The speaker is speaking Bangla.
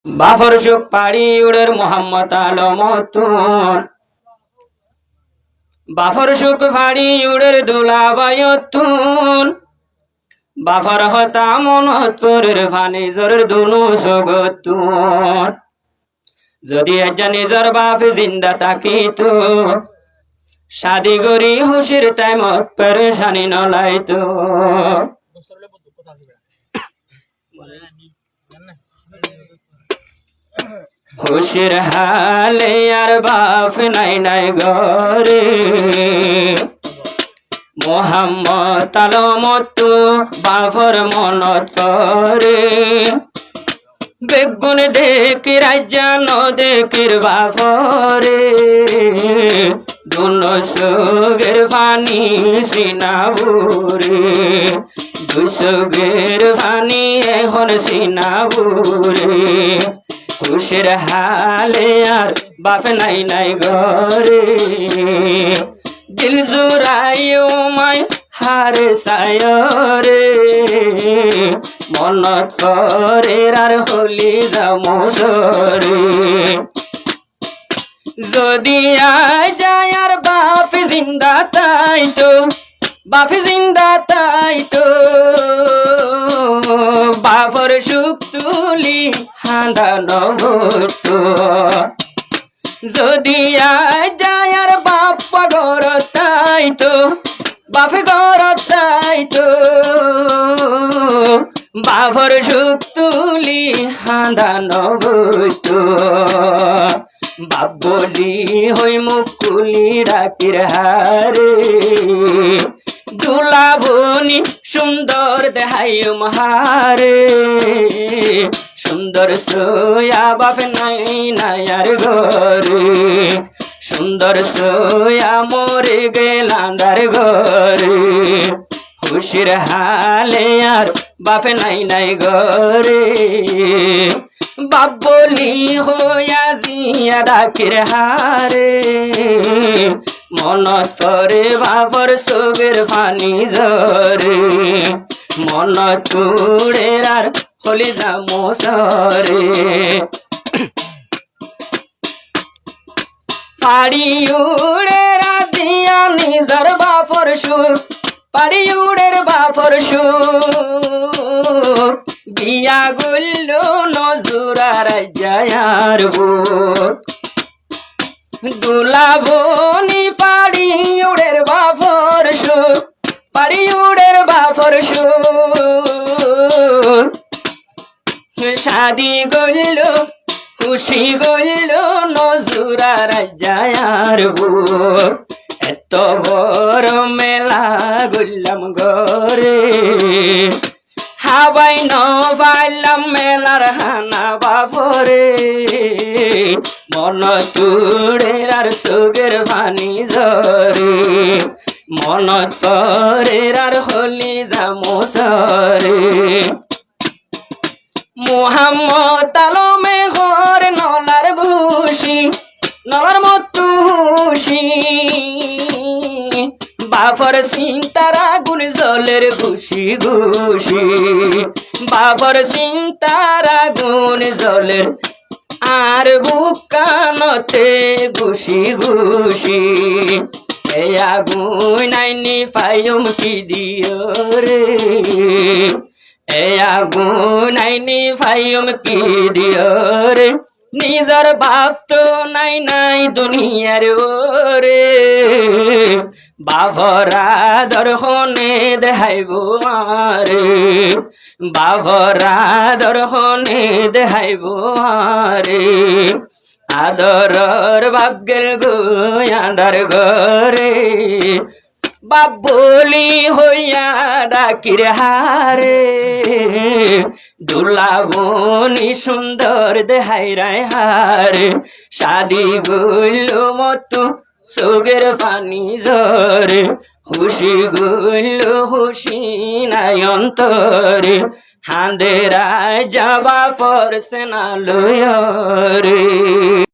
বাফর সুখ পাড়ি উড়ের মোহাম্মদ আলমতুন বাফর সুখ ফাড়ি উড়ের দোলা বায়তুন বাফর হতা মনতরের ফানি জরের দুনু সগতুন যদি একজন নিজর বাপ জিন্দা থাকিত শাদি গরি হুশির টাইমত পেরেশানি নলাইতো হুশির হালে আর বাপ নাই নাই গরে মোহাম্মদ আলমতু বাফর মনত করে বেগুন দেখি রাজ্যা ন দেখির বাফরে দুনো সুগের ফানি সিনাবুরে দুসুগের ফানি এখন সিনাবুরে খুশির হালে আর বাপ নাই নাই ঘরে দিল জুড়াইও মাই হারে সায়রে মনত করে আর হলি জামসরে যদি আয় যায় আর বাপ জিন্দা তাই তো বাপ জিন্দা তাই তো বাপর সুখ তুলি হাঁদা নভূত যদি আয় যায় আর বাপ গর তাই তো বাপ গর তাই তো বাপর সুখ তুলি হাঁদা নভূত বাপ বলি হই মুকুলি ডাকির হারে দুলাবনি সুন্দর দেহাই মহারে সুন্দর সোয়া বাপ নাই নায়ার ঘরে সুন্দর সোয়া মরে গেলান্দার ঘরে খুশির হালে আর বাপ নাই নাই ঘরে বাপ বলি হইয়া জিয়া ডাকির হারে মনত করে বাপর সুগের ফানি জরে মনত তুড়ে আর হলি জামসরে পাড়ি উড়ে রাজিয়া নিজর বাপর সুখ পাড়ি উড়ের বাপর সুখ বিয়া গুল্ল নজুরা রাজায়ার বুক দুলাবনি পাড়ি উড়ের বাপর সুখ পাড়ি উড়ের বাপর সুখ শাদি গইল খুশি গইল নজুরা রাজায়ার বুক এত বড় মেলা গইলাম ঘরে হাবাই ন পাইলাম মেলার হানা বাপরে মন তুড়ে আর সুগের ফানি জরে মনত করে আর হলি জামসরে মোহাম্মদ আলমে ঘর নলার ভুষি নলার মতুষি বাপর চিন্তার আগুন জলের ঘুষি ঘুষি বাপর চিন্তার আগুন জলের আর বুকানতে ঘুষি ঘুষি এই আগুন নাইনি পায়ম কি দিও রে এই আগুন নাইনি পায়ম কি দিও রে নিজর বাপ তো নাই নাই দুনিয়ার ওরে বাবরা দর্শনে দেখাইব আরে বাবরা দর্শনে দেখাইব আরে আদরর বাপ গেল গোয়াদার ঘরে বাপ বলি হইয়া ডাকির হারে দুলাবনি সুন্দর দেহাই রায় হারে শাদি গইল মতো সুগের পানি জরে হুশি গইল হুশি নাই অন্তরে হাঁদেরা যাবা পরছে না লয় রে।